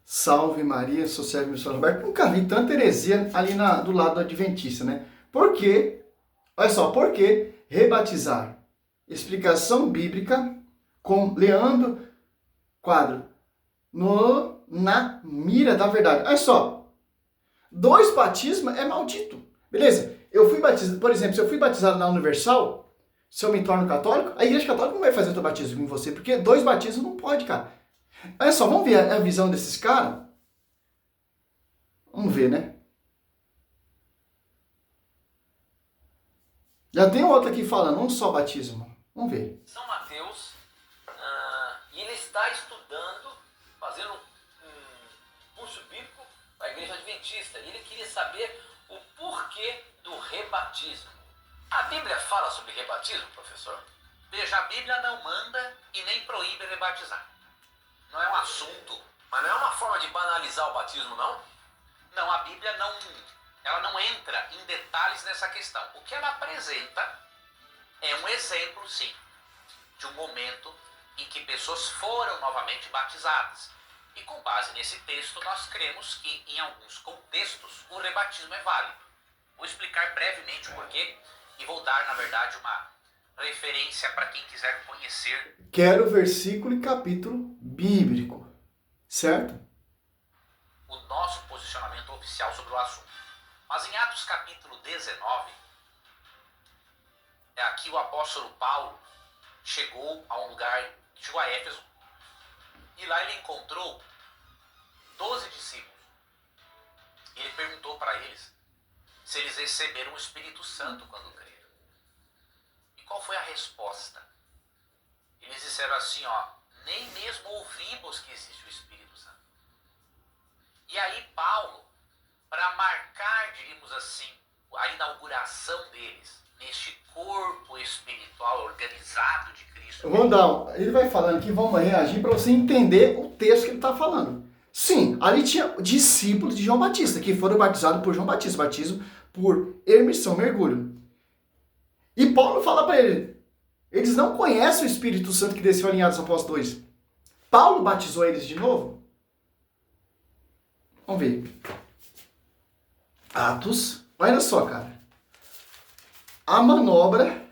Salve Maria, sou Sérgio Missionário Roberto. Nunca vi tanta heresia ali do lado do Adventista, né? Por quê? Olha só, por que rebatizar? Explicação bíblica com Leandro Quadro na mira da verdade. Olha só, 2 batismos é maldito, beleza? Eu fui batizado, por exemplo, se eu fui batizado na Universal, se eu me torno católico, a Igreja Católica não vai fazer o batismo em você, porque 2 batismos não pode, cara. Olha só, vamos ver a visão desses caras? Vamos ver, né? Já tem outro aqui falando, um só batismo. Vamos ver. São Mateus, e ele está estudando, fazendo um curso bíblico para a Igreja Adventista. E ele queria saber o porquê do rebatismo. A Bíblia fala sobre rebatismo, professor? Veja, a Bíblia não manda e nem proíbe rebatizar. Não é um assunto, mas não é uma forma de banalizar o batismo, não? Não, a Bíblia ela não entra em detalhes nessa questão. O que ela apresenta é um exemplo, sim, de um momento em que pessoas foram novamente batizadas. E com base nesse texto, nós cremos que, em alguns contextos, o rebatismo é válido. Vou explicar brevemente o porquê e vou dar, na verdade, uma referência para quem quiser conhecer. Quero versículo e capítulo bíblico, certo? O nosso posicionamento oficial sobre o assunto. Mas em Atos capítulo 19, aqui o apóstolo Paulo chegou a um lugar, chegou a Éfeso, e lá ele encontrou 12 discípulos. E ele perguntou para eles se eles receberam o Espírito Santo quando creram. E qual foi a resposta? Eles disseram assim, nem mesmo ouvimos que existe o Espírito Santo. E aí Paulo, para marcar, diríamos assim, a inauguração deles, neste corpo espiritual organizado de Cristo. Rondão, ele vai falando que vamos reagir para você entender o texto que ele está falando. Sim, ali tinha discípulos de João Batista, que foram batizados por João Batista, batismo por imersão, mergulho. E Paulo fala para eles não conhecem o Espírito Santo que desceu ali em Atos Apóstolos 2. Paulo batizou eles de novo? Vamos ver. Atos, olha só, cara. A manobra.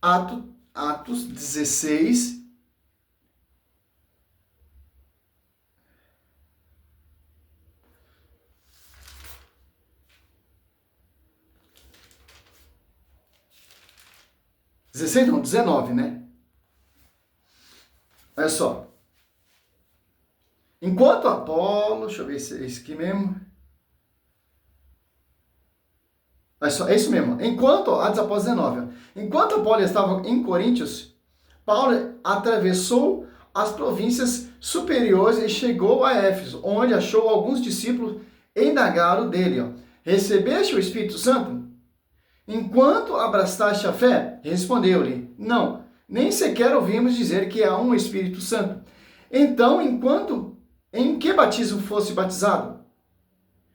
Atos 16. Não, 19, né? Olha só. Enquanto Apolo, deixa eu ver se é isso aqui mesmo. É isso mesmo. Atos Apóstolos 19. Enquanto Apolo estava em Coríntios, Paulo atravessou as províncias superiores e chegou a Éfeso, onde achou alguns discípulos e indagaram dele. Recebeste o Espírito Santo? Enquanto abraçaste a fé? Respondeu-lhe, não, nem sequer ouvimos dizer que há um Espírito Santo. Então, em que batismo fosse batizado?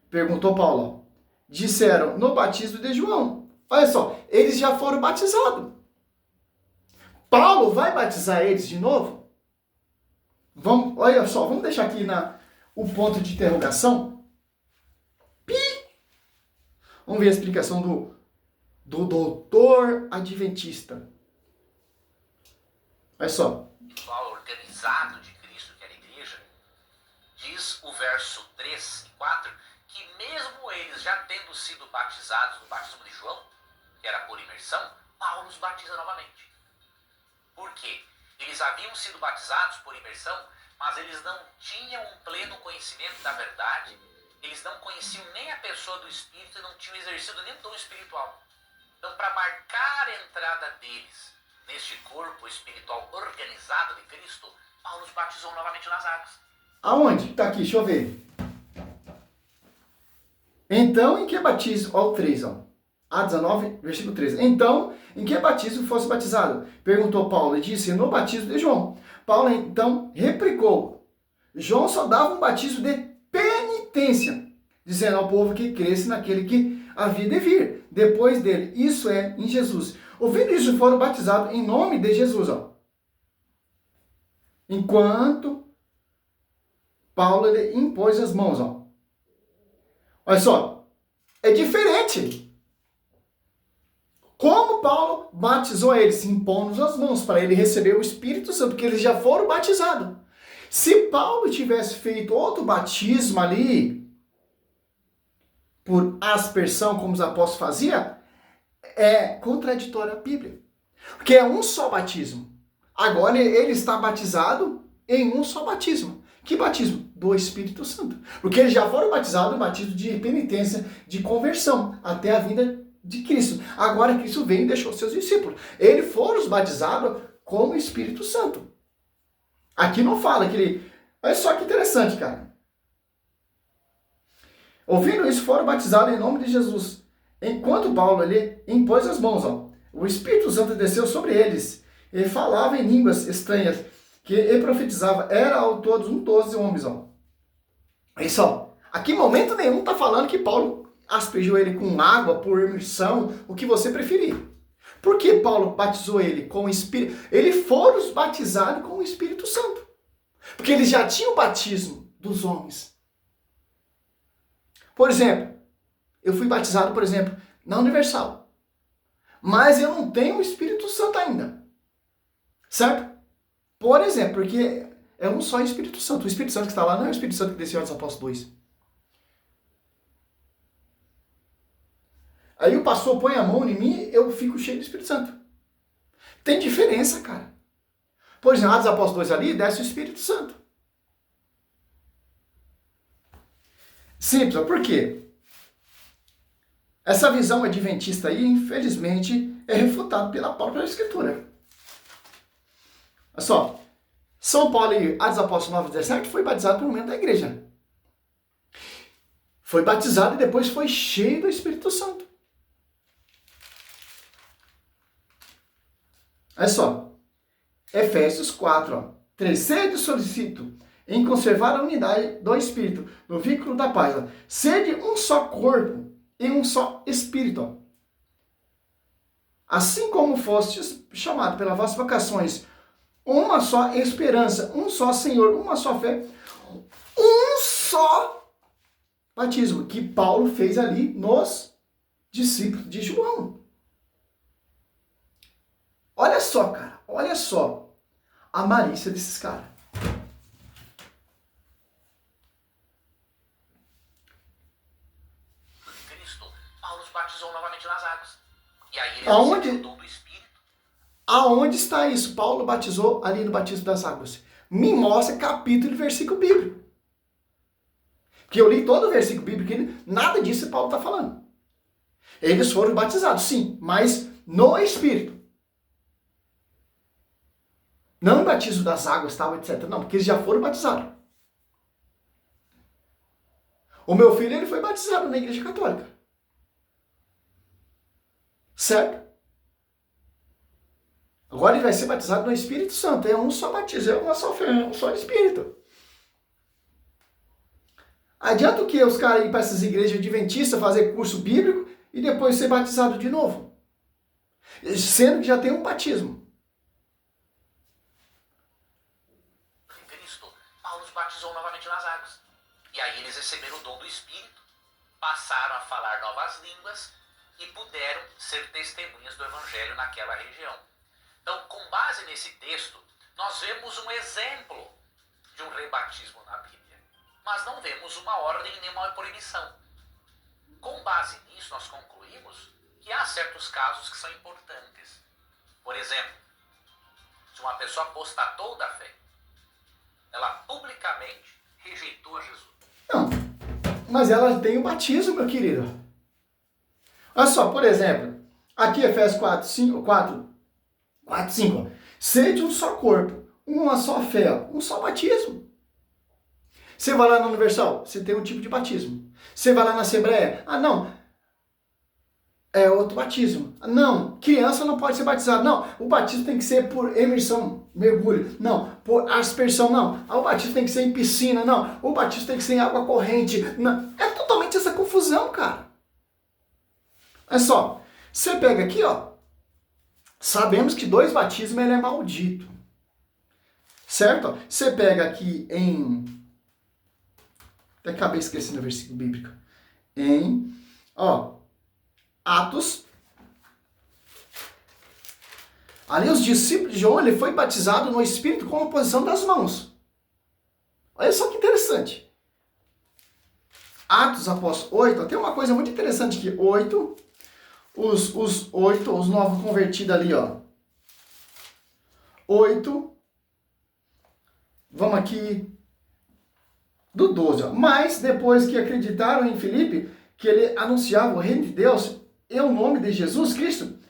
Perguntou Paulo. Disseram, no batismo de João. Olha só, eles já foram batizados. Paulo vai batizar eles de novo? Olha só, vamos deixar aqui o ponto de interrogação. Vamos ver a explicação do doutor adventista. Olha só. Organizado de Cristo, que era a igreja, diz o verso 3 e 4, que mesmo eles já tendo sido batizados no batismo de João, que era por imersão, Paulo os batiza novamente. Por quê? Eles haviam sido batizados por imersão, mas eles não tinham um pleno conhecimento da verdade, eles não conheciam nem a pessoa do Espírito e não tinham exercido nem o dom espiritual. Então, para marcar a entrada deles neste corpo espiritual organizado de Cristo, Paulo os batizou novamente nas águas. Aonde? Tá aqui, deixa eu ver. Então, em que batismo? Ó, o 3, ó. Atos 19, versículo 13. Então, em que batismo fosse batizado? Perguntou Paulo e disse, no batismo de João. Paulo, então, replicou. João só dava um batismo de penitência, dizendo ao povo que cresce naquele que havia de vir depois dele. Isso é, em Jesus. Ouvindo isso, foram batizados em nome de Jesus, ó. Enquanto Paulo ele impôs as mãos, ó. Olha só, é diferente. Como Paulo batizou eles, impondo as mãos para ele receber o Espírito Santo, porque eles já foram batizados. Se Paulo tivesse feito outro batismo ali, por aspersão, como os apóstolos faziam, é contraditório à Bíblia. Porque é um só batismo. Agora ele está batizado em um só batismo. Que batismo? Do Espírito Santo. Porque eles já foram batizados no batismo de penitência, de conversão, até a vinda de Cristo. Agora Cristo veio e deixou seus discípulos. Eles foram batizados com o Espírito Santo. Aqui não fala que ele... Olha só que interessante, cara. Ouvindo isso, foram batizados em nome de Jesus. Enquanto Paulo ali impôs as mãos, ó, o Espírito Santo desceu sobre eles. Ele falava em línguas estranhas, que ele profetizava. Era ao todo 12 homens, ó. Isso, ó. Aqui em momento nenhum está falando que Paulo aspergiu ele com água, por imersão, o que você preferir. Por que Paulo batizou ele com o Espírito? Eles foram batizados com o Espírito Santo. Porque eles já tinham o batismo dos homens. Por exemplo, eu fui batizado, por exemplo, na Universal. Mas eu não tenho o Espírito Santo ainda. Certo? Por exemplo, porque é um só Espírito Santo. O Espírito Santo que está lá não é o Espírito Santo que desceu dos Apóstolos 2. Aí o pastor põe a mão em mim, eu fico cheio do Espírito Santo. Tem diferença, cara. Por exemplo, Atos Apóstolos 2 ali, desce o Espírito Santo. Simples, por quê? Essa visão adventista aí, infelizmente, é refutada pela própria Escritura. Olha só, São Paulo em Atos Apóstolos 9:17 foi batizado por um membro da igreja. Foi batizado e depois foi cheio do Espírito Santo. Olha só, Efésios 4, ó. 3. Sede solicito em conservar a unidade do Espírito, no vínculo da paz. Ó. Sede um só corpo e um só Espírito. Ó. Assim como fostes chamados pelas vossas vocações, uma só esperança, um só Senhor, uma só fé, um só batismo, que Paulo fez ali nos discípulos de João. Olha só, cara, olha só a malícia desses caras. Cristo, Paulo os batizou novamente nas águas. E aí ele Aonde? recebeu o dom do Espírito. Aonde está isso? Paulo batizou ali no batismo das águas. Me mostra capítulo e versículo bíblico. Porque eu li todo o versículo bíblico e nada disso Paulo está falando. Eles foram batizados, sim, mas no Espírito. Não batismo das águas, tal, etc. Não, porque eles já foram batizados. O meu filho, ele foi batizado na igreja católica. Certo? Agora ele vai ser batizado no Espírito Santo. É um só batismo, é uma só fé, é um só Espírito. Adianta o que os caras ir para essas igrejas adventistas fazer curso bíblico e depois ser batizado de novo? Sendo que já tem um batismo. Cristo, Paulo os batizou novamente nas águas. E aí eles receberam o dom do Espírito, passaram a falar novas línguas e puderam ser testemunhas do Evangelho naquela região. Então, com base nesse texto, nós vemos um exemplo de um rebatismo na Bíblia. Mas não vemos uma ordem nem uma proibição. Com base nisso, nós concluímos que há certos casos que são importantes. Por exemplo, se uma pessoa apostatou da fé, ela publicamente rejeitou a Jesus. Não, mas ela tem o batismo, meu querido. Olha só, por exemplo, aqui Efésios 4, 5. Sede um só corpo, uma só fé, um só batismo. Você vai lá na Universal, você tem um tipo de batismo. Você vai lá na Assembleia, não, é outro batismo. Não, criança não pode ser batizada. Não, o batismo tem que ser por imersão, mergulho. Não, por aspersão, não. O batismo tem que ser em piscina, não. O batismo tem que ser em água corrente. Não. É totalmente essa confusão, cara. É só, você pega aqui, ó. Sabemos que 2 batismos ele é maldito. Certo? Você pega aqui em... Até acabei esquecendo o versículo bíblico. Em, Atos. Ali os discípulos de João, ele foi batizado no Espírito com a posição das mãos. Olha só que interessante. Atos, Apóstolos 8, tem uma coisa muito interessante aqui. 8, os novos convertidos ali, 8, vamos aqui, do 12, Mas depois que acreditaram em Filipe, que ele anunciava o reino de Deus e o nome de Jesus Cristo,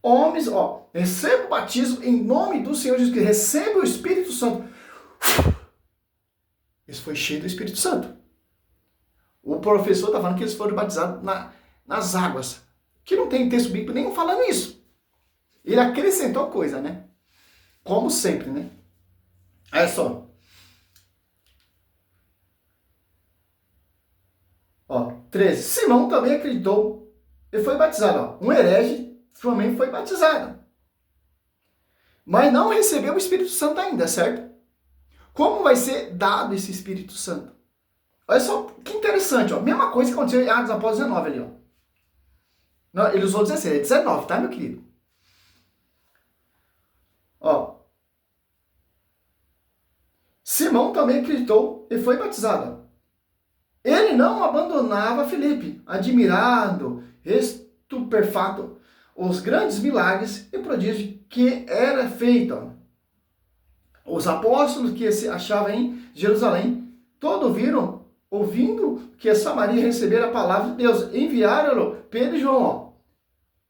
homens, receba o batismo em nome do Senhor Jesus Cristo, receba o Espírito Santo. Eles foram cheios do Espírito Santo. O professor está falando que eles foram batizados nas águas. Que não tem texto bíblico nenhum falando isso. Ele acrescentou coisa, né? Como sempre, né? Olha só. 13. Simão também acreditou e foi batizado. Um herege também foi batizado. Mas não recebeu o Espírito Santo ainda, certo? Como vai ser dado esse Espírito Santo? Olha só que interessante, mesma coisa que aconteceu em Atos após 19 ali, Não, ele usou 16, é 19, tá, meu querido? Simão também acreditou e foi batizado. Ele não abandonava Filipe, admirado, estupefato, os grandes milagres e prodígios que era feito. Os apóstolos que se achavam em Jerusalém, todos viram, ouvindo que Samaria recebera a palavra de Deus, enviaram Pedro e João.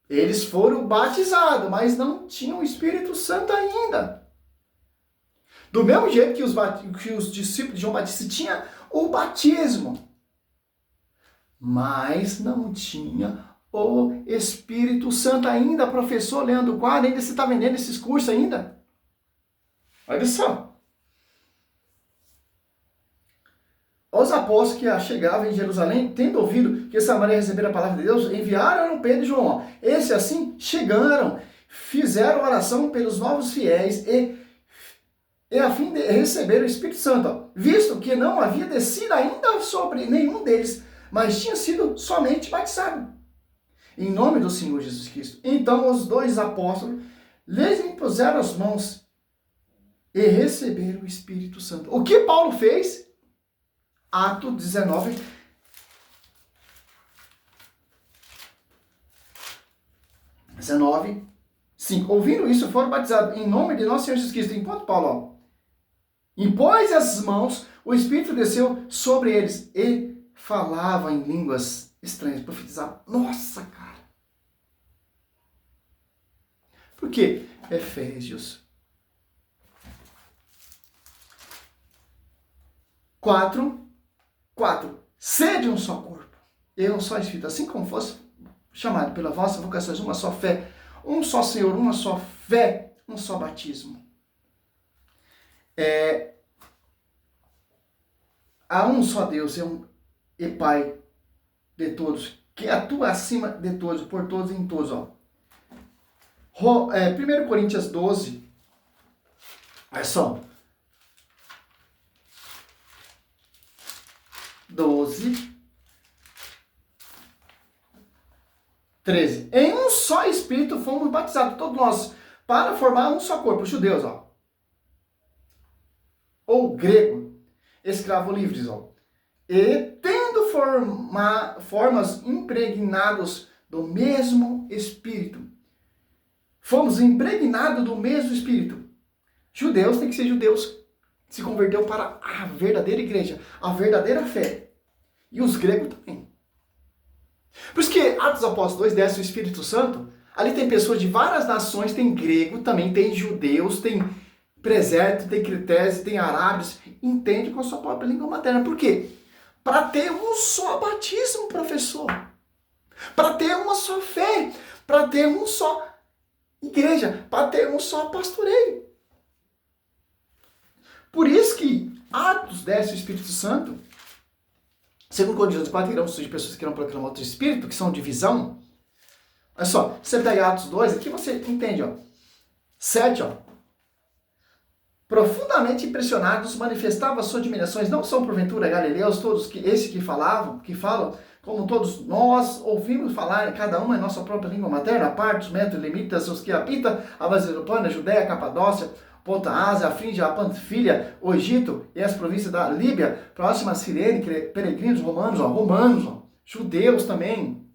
Eles foram batizados, mas não tinham o Espírito Santo ainda. Do mesmo jeito que os discípulos de João Batista tinham o batismo, mas não tinha o Espírito Santo ainda. Professor Leandro Quadro, ainda você está vendendo esses cursos ainda? Olha só. Os apóstolos que chegavam em Jerusalém, tendo ouvido que Samaria recebera a palavra de Deus, enviaram Pedro e João. Esses assim chegaram, fizeram oração pelos novos fiéis e a fim de receber o Espírito Santo, visto que não havia descido ainda sobre nenhum deles, mas tinha sido somente batizado em nome do Senhor Jesus Cristo. Então os dois apóstolos lhes impuseram as mãos e receberam o Espírito Santo. O que Paulo fez? Atos 19, ouvindo isso, foram batizados em nome de nosso Senhor Jesus Cristo. Enquanto Paulo impôs as mãos, o Espírito desceu sobre eles e falava em línguas estranhas, profetizava. Nossa, cara! Por quê? Efésios 4, sede um só corpo e um só Espírito, assim como fosse chamado pela vossa vocação, uma só fé, um só Senhor, uma só fé, um só batismo. Há um só Deus e Pai de todos, que atua acima de todos, por todos e em todos. 1 Coríntios 12, olha só. 12, 13. Em um só Espírito fomos batizados, todos nós, para formar um só corpo. Os judeus, ou grego, escravo livres, e tendo formas impregnados do mesmo Espírito. Fomos impregnados do mesmo Espírito. Judeus tem que ser judeus. Se converteu para a verdadeira igreja, a verdadeira fé. E os gregos também. Por isso que Atos Apóstolos 2 desce o Espírito Santo. Ali tem pessoas de várias nações, tem grego também, tem judeus, tem presépio, tem cretenses, tem arábios. Entende com a sua própria língua materna. Por quê? Para ter um só batismo, professor. Para ter uma só fé. Para ter um só igreja. Para ter um só pastoreio. Por isso que Atos desce o Espírito Santo. Segundo Coríntios 4, irão surgir pessoas que irão proclamar outro Espírito, que são divisão. Olha só, você pega Atos 2, aqui você entende, 7, profundamente impressionados, manifestavam suas admirações, não são porventura galileus, todos que falam, como todos nós ouvimos falar, cada uma em nossa própria língua materna, a parte dos metros limitas, os que habitam a Vasilopânia, a Judéia, a Capadócia, Ponta Ásia, a Frígia, a Panfilha, o Egito e as províncias da Líbia, próxima a Cirene, peregrinos romanos, judeus também,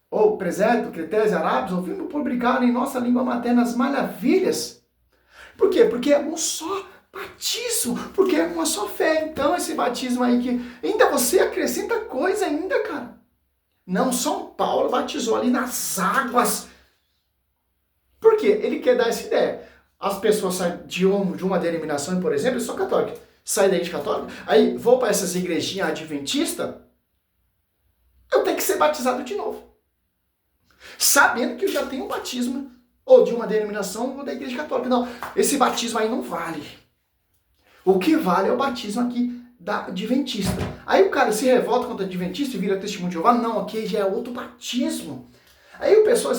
ou Presépio, Cretés e Arábios, ouvimos publicar em nossa língua materna as maravilhas. Por quê? Porque é um só batismo, porque é uma só fé. Então esse batismo aí que ainda você acrescenta coisa ainda, cara. Não, São Paulo batizou ali nas águas. Por quê? Ele quer dar essa ideia. As pessoas saem de uma denominação, por exemplo, eu sou católico, saem da igreja católica, aí vou para essas igrejinhas adventistas, eu tenho que ser batizado de novo. Sabendo que eu já tenho um batismo, ou de uma denominação, ou da igreja católica. Não, esse batismo aí não vale. O que vale é o batismo aqui da adventista. Aí o cara se revolta contra o adventista e vira testemunho de Jeová. Não, aqui já é outro batismo. Aí o pessoal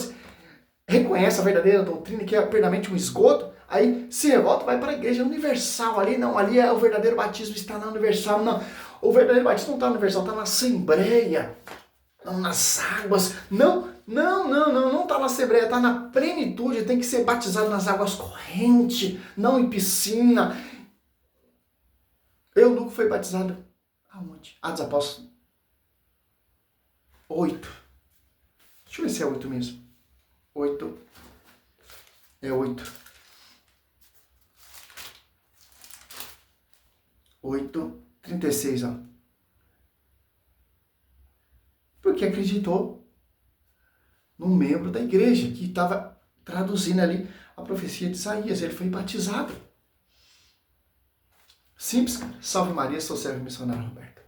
reconhece a verdadeira doutrina, que é plenamente um esgoto, aí se revolta, vai para a igreja universal. Ali não, ali é o verdadeiro batismo, está na universal. Não, o verdadeiro batismo não está na universal, está na assembleia, não nas águas. Não está na assembleia, está na plenitude, tem que ser batizado nas águas correntes, não em piscina. Eunuco foi batizado aonde? Atos Apóstolos 8. Deixa eu ver se é 8 mesmo. 8. É 8. 8:36, ó. Porque acreditou num membro da igreja que estava traduzindo ali a profecia de Isaías. Ele foi batizado. Simples, cara. Salve Maria, sou servo missionário Roberto.